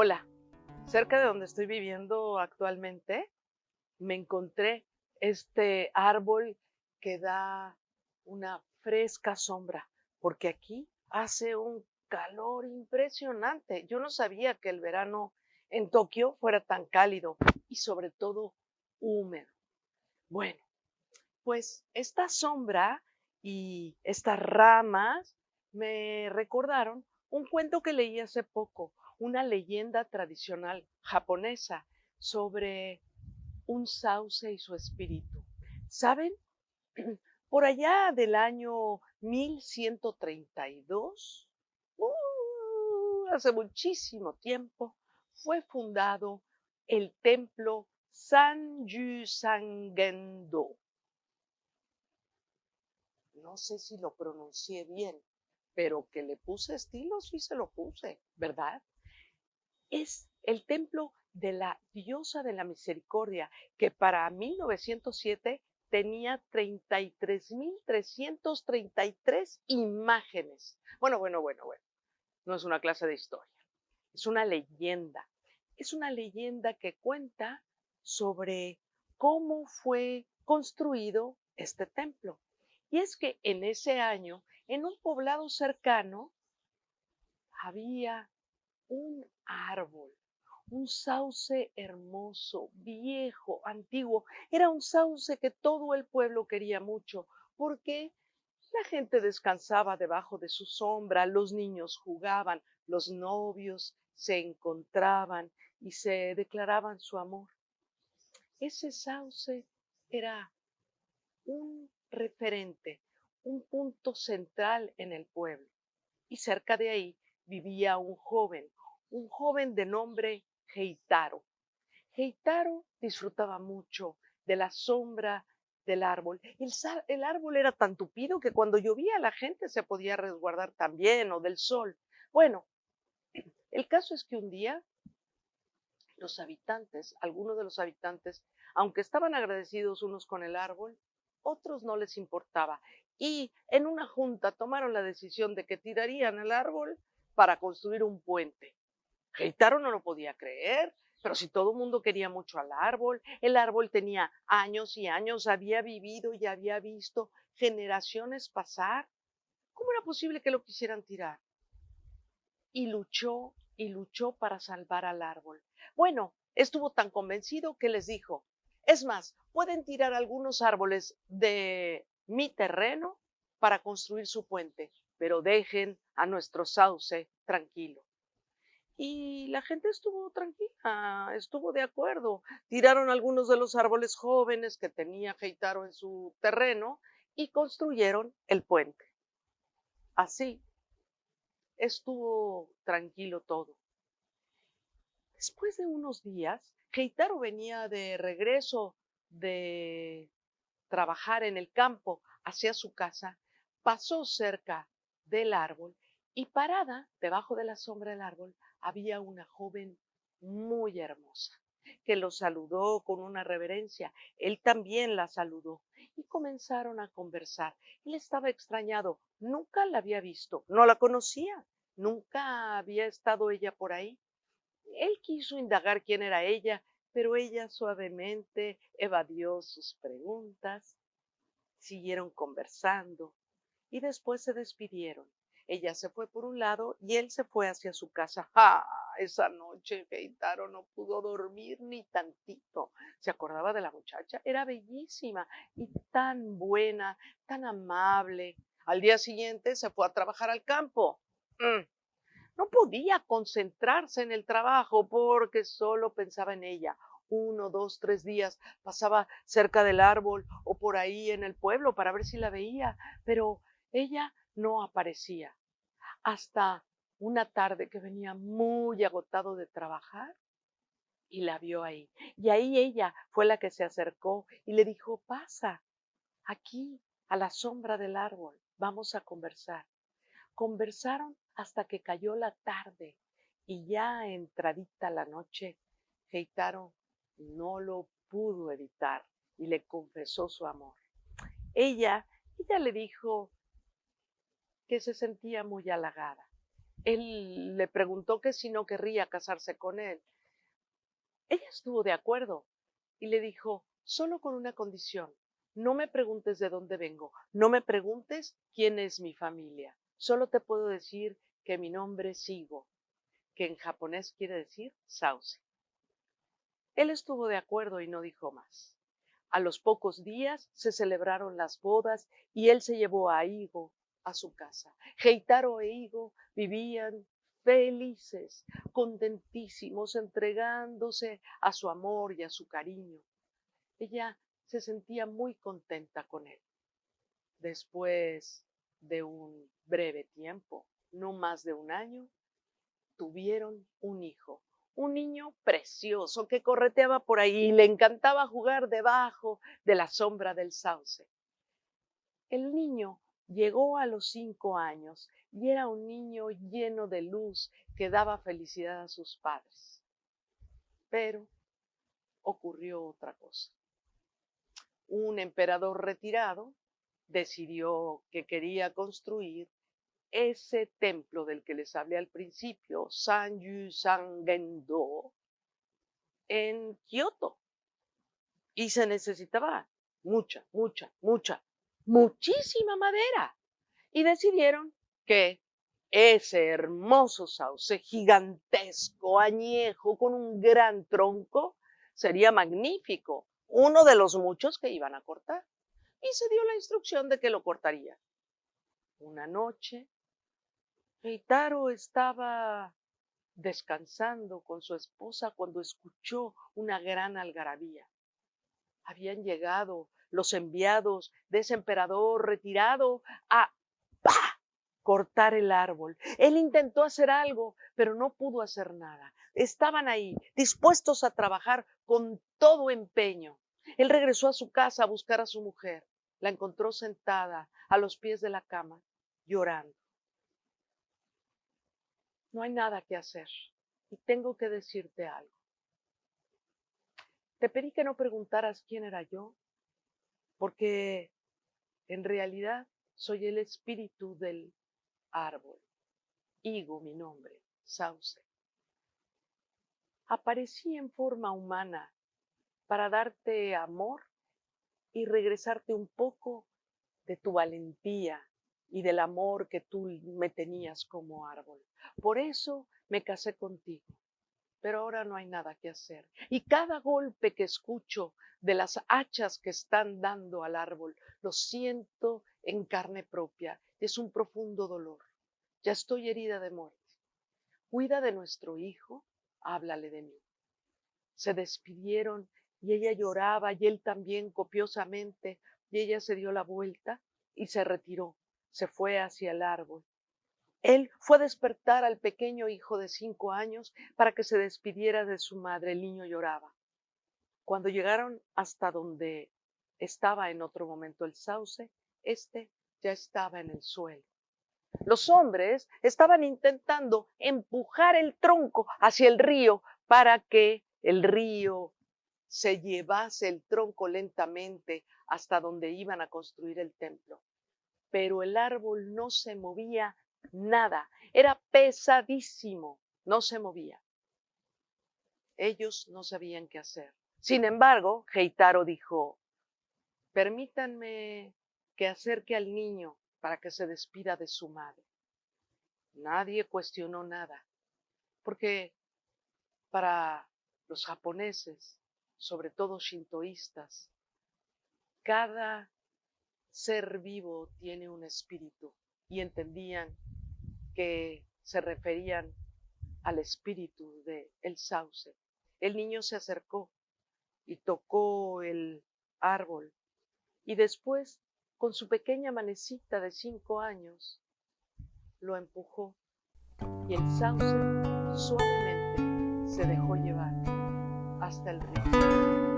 Hola, cerca de donde estoy viviendo actualmente, me encontré este árbol que da una fresca sombra, porque aquí hace un calor impresionante. Yo no sabía que el verano en Tokio fuera tan cálido y sobre todo húmedo. Bueno, pues esta sombra y estas ramas me recordaron un cuento que leí hace poco, una leyenda tradicional japonesa sobre un sauce y su espíritu. ¿Saben? Por allá del año 1132, hace muchísimo tiempo, fue fundado el templo Sanju Sangendo. No sé si lo pronuncié bien, pero que le puse estilo, sí se lo puse, ¿verdad? Es el templo de la diosa de la misericordia, que para 1907 tenía 33.333 imágenes. Bueno. No es una clase de historia, es una leyenda. Es una leyenda que cuenta sobre cómo fue construido este templo. Y es que en ese año, en un poblado cercano, había un árbol, un sauce hermoso, viejo, antiguo. Era un sauce que todo el pueblo quería mucho porque la gente descansaba debajo de su sombra, los niños jugaban, los novios se encontraban y se declaraban su amor. Ese sauce era un referente, un punto central en el pueblo. Y cerca de ahí vivía un joven de nombre Heitaro. Heitaro disfrutaba mucho de la sombra del árbol. El árbol era tan tupido que cuando llovía la gente se podía resguardar también o del sol. Bueno, el caso es que un día los habitantes, algunos de los habitantes, aunque estaban agradecidos unos con el árbol, otros no les importaba. Y en una junta tomaron la decisión de que tirarían el árbol para construir un puente. Heitaro no lo podía creer, pero si todo el mundo quería mucho al árbol, el árbol tenía años y años, había vivido y había visto generaciones pasar. ¿Cómo era posible que lo quisieran tirar? Y luchó para salvar al árbol. Bueno, estuvo tan convencido que les dijo, es más, pueden tirar algunos árboles de mi terreno para construir su puente, pero dejen a nuestro sauce tranquilo. Y la gente estuvo tranquila, estuvo de acuerdo. Tiraron algunos de los árboles jóvenes que tenía Heitaro en su terreno y construyeron el puente. Así estuvo tranquilo todo. Después de unos días, Heitaro venía de regreso de trabajar en el campo hacia su casa, pasó cerca del árbol y parada debajo de la sombra del árbol había una joven muy hermosa que lo saludó con una reverencia. Él también la saludó y comenzaron a conversar. Él estaba extrañado, nunca la había visto, no la conocía, nunca había estado ella por ahí. Él quiso indagar quién era ella, pero ella suavemente evadió sus preguntas. Siguieron conversando y después se despidieron. Ella se fue por un lado y él se fue hacia su casa. ¡Ah! Esa noche Keitaro no pudo dormir ni tantito. Se acordaba de la muchacha, era bellísima y tan buena, tan amable. Al día siguiente se fue a trabajar al campo. No podía concentrarse en el trabajo porque solo pensaba en ella. 1, 2, 3 días pasaba cerca del árbol o por ahí en el pueblo para ver si la veía, pero ella no aparecía. Hasta una tarde que venía muy agotado de trabajar y la vio ahí. Y ahí ella fue la que se acercó y le dijo, pasa aquí a la sombra del árbol, vamos a conversar. Conversaron hasta que cayó la tarde y ya entradita la noche, Heitaro no lo pudo evitar y le confesó su amor. Ella, ella le dijo que se sentía muy halagada, Él le preguntó que si no querría casarse con él. Ella estuvo de acuerdo y le dijo, solo con una condición, no me preguntes de dónde vengo, no me preguntes quién es mi familia, solo te puedo decir que mi nombre es Igo, que en japonés quiere decir sauce. Él estuvo de acuerdo y no dijo más. A los pocos días se celebraron las bodas y él se llevó a Igo a su casa. Heitaro e Igo vivían felices, contentísimos, entregándose a su amor y a su cariño. Ella se sentía muy contenta con él. Después de un breve tiempo, no más de un año, tuvieron un hijo, un niño precioso que correteaba por ahí y le encantaba jugar debajo de la sombra del sauce. El niño llegó a los 5 años y era un niño lleno de luz que daba felicidad a sus padres. Pero ocurrió otra cosa. Un emperador retirado decidió que quería construir ese templo del que les hablé al principio, Sanju Sangendo, en Kioto. Y se necesitaba muchísima madera. Y decidieron que ese hermoso sauce gigantesco, añejo, con un gran tronco, sería magnífico, uno de los muchos que iban a cortar. Y se dio la instrucción de que lo cortaría. Una noche, Heitaro estaba descansando con su esposa cuando escuchó una gran algarabía. Habían llegado los enviados de ese emperador retirado a cortar el árbol. Él intentó hacer algo, pero no pudo hacer nada. Estaban ahí, dispuestos a trabajar con todo empeño. Él regresó a su casa a buscar a su mujer. La encontró sentada a los pies de la cama, llorando. No hay nada que hacer y tengo que decirte algo. Te pedí que no preguntaras quién era yo, porque en realidad soy el espíritu del árbol. Igo, mi nombre, sauce. Aparecí en forma humana para darte amor y regresarte un poco de tu valentía y del amor que tú me tenías como árbol. Por eso me casé contigo. Pero ahora no hay nada que hacer. Y cada golpe que escucho de las hachas que están dando al árbol, lo siento en carne propia. Es un profundo dolor. Ya estoy herida de muerte. Cuida de nuestro hijo, háblale de mí. Se despidieron y ella lloraba y él también copiosamente, y ella se dio la vuelta y se retiró, se fue hacia el árbol. Él fue a despertar al pequeño hijo de 5 años para que se despidiera de su madre. El niño lloraba. Cuando llegaron hasta donde estaba en otro momento el sauce, este ya estaba en el suelo. Los hombres estaban intentando empujar el tronco hacia el río para que el río se llevase el tronco lentamente hasta donde iban a construir el templo. Pero el árbol no se movía nada, era pesadísimo, no se movía. Ellos no sabían qué hacer. Sin embargo, Heitaro dijo, permítanme que acerque al niño para que se despida de su madre. Nadie cuestionó nada, porque para los japoneses, sobre todo shintoístas, cada ser vivo tiene un espíritu y entendían que se referían al espíritu del sauce. El niño se acercó y tocó el árbol y después, con su pequeña manecita de 5 años, lo empujó y el sauce suavemente se dejó llevar hasta el río.